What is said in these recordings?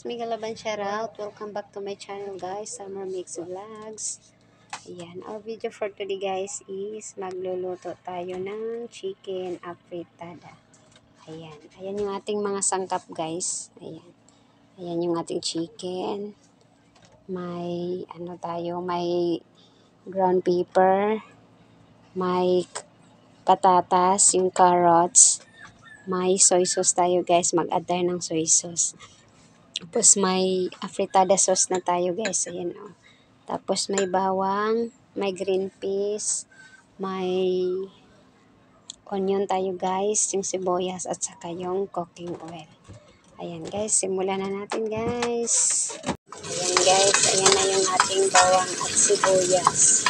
guys, Mega Laban shoutout. Welcome back to my channel guys, Summer Mix Vlogs. Ayan, our video for today guys is magluluto tayo ng chicken afritada. Ayan, ayan yung ating mga sangkap guys. Ayan, ayan yung ating chicken. May ano tayo, may ground pepper, may patatas, yung carrots, may soy sauce tayo guys, mag-add tayo ng soy sauce. Tapos may afritada sauce na tayo guys. Ayan o. Tapos may bawang, may green peas, may onion tayo guys, yung sibuyas at saka yung cooking oil. Ayan guys, simulan na natin guys. Ayan guys, ayan na yung ating bawang at sibuyas.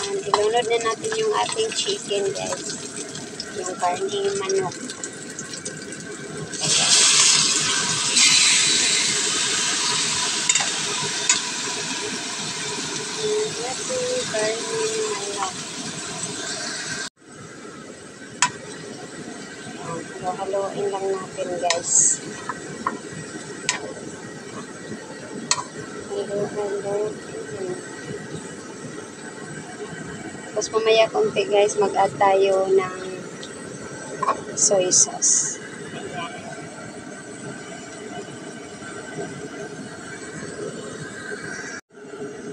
Ilunod na natin yung ating chicken guys. Yung karneng manok. Yung ating karneng manok. Halo-haloin lang natin guys. Halo-halo. Tapos mamaya konti guys, mag-add tayo ng soy sauce. Ayan.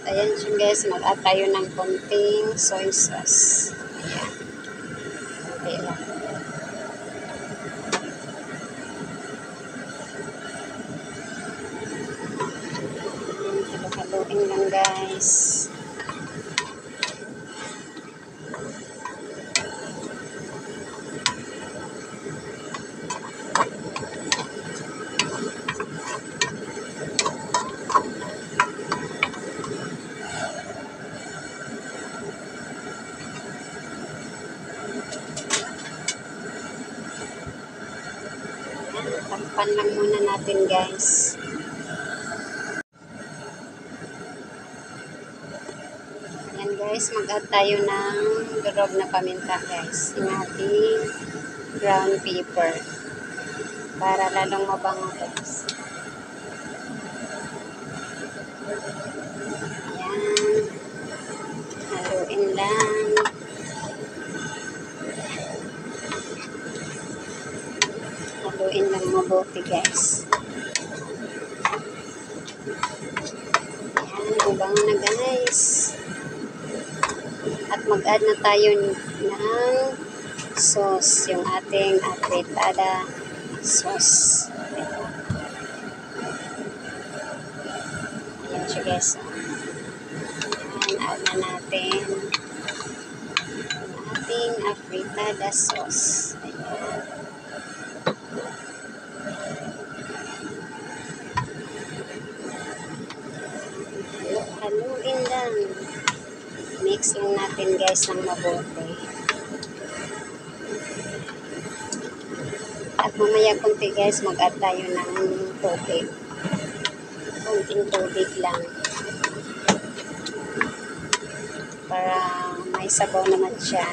Ayan siya guys, mag-add tayo ng konting soy sauce. Ayan. Okay lang. Halo-haloin lang guys. Takpan lang muna natin guys. Ayan guys, mag-add tayo ng durog na paminta guys. Yung ating ground pepper. Para lalong mabango guys. Ayan. Haluin lang. Haluin lang mabuti guys. Ayan, ubango na guys. At mag-add na tayo ng sauce, yung ating afritada sauce. Ayan siya guys. Ayan, add na natin yung ating afritada sauce. Ayan. Haluin lang. Mix lang natin guys ng mabuti. At mamaya konti guys, mag-add tayo ng tubig. Konting tubig lang. Para may sabaw naman siya.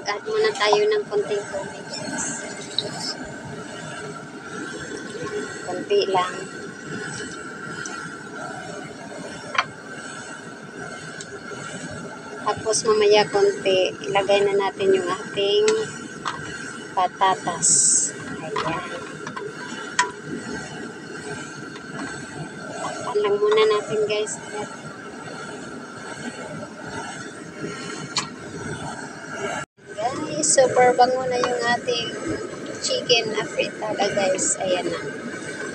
Add muna tayo ng konting tubig guys. Konti lang. Tapos mamaya konti, ilagay na natin yung ating patatas. Ayan. Takpan lang muna natin guys. Guys, super bango na yung ating chicken. chicken afritada guys. Ayan na.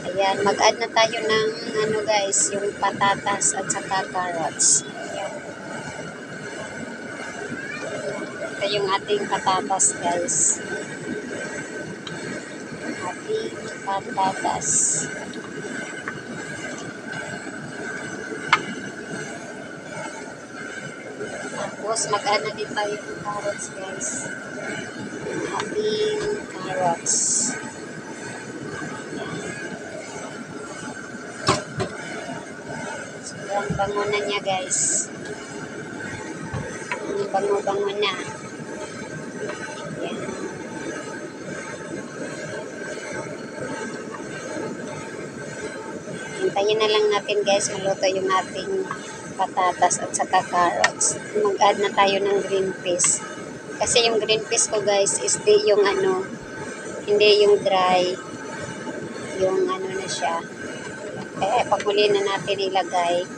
Ayan, mag-add na tayo ng ano guys, yung patatas at saka carrots. Ayan. Ito yung ating patatas guys. Ating patatas. Tapos mag-add na din tayo ng carrots guys. Ating carrots. Sobrang bango na niya guys. Bango-bango na. Ayan. Hintayin na lang natin guys maluto yung ating patatas at saka carrots. Mag-add na tayo ng green peas. Kasi yung green peas ko guys is yung ano, hindi yung dry. Yung ano na siya. Pagmuli na natin ilagay.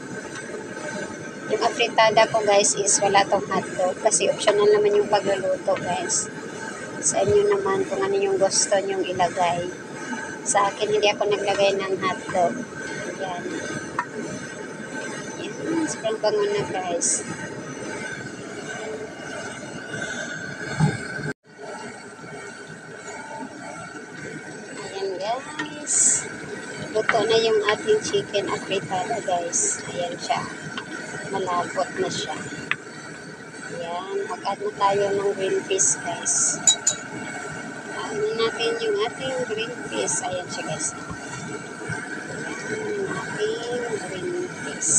Yung afritada ko guys is wala tong hotdog kasi optional naman yung pagluluto guys. Sa inyo naman kung ano yung gusto nyong ilagay. Sa akin hindi ako naglagay ng hotdog. Yan. Yan. Sobrang bango na guys. Ayan guys. Luto na yung ating chicken afritada guys. Ayan siya. Malabot na siya. Ayan. Mag-add na tayo ng green peas guys. Add na natin yung ating green peas. Ayan siya guys. Ayan yung ating green peas.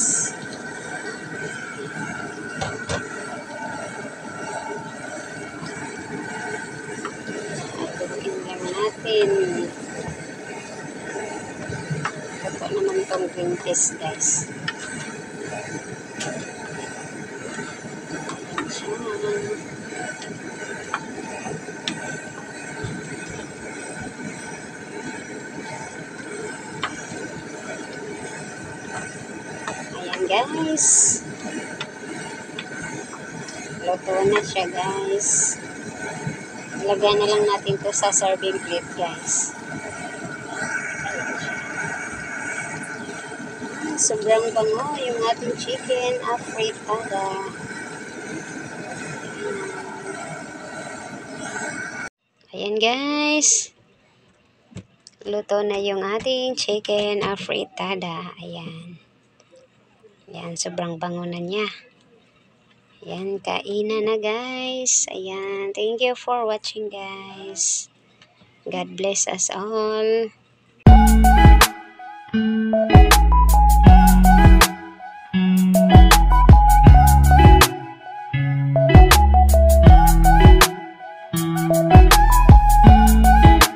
Aduin lang natin. Ito naman tong green peas guys. Ayan guys. Luto na siya guys. Ilagay na lang natin to sa serving plate guys. Sobrang bango yung ating chicken afritada. Ayan guys. Luto na yung ating chicken afritada. Ayan. Ayan, sobrang bango na niya. Ayan, kainan na guys. Ayan, thank you for watching guys. God bless us all.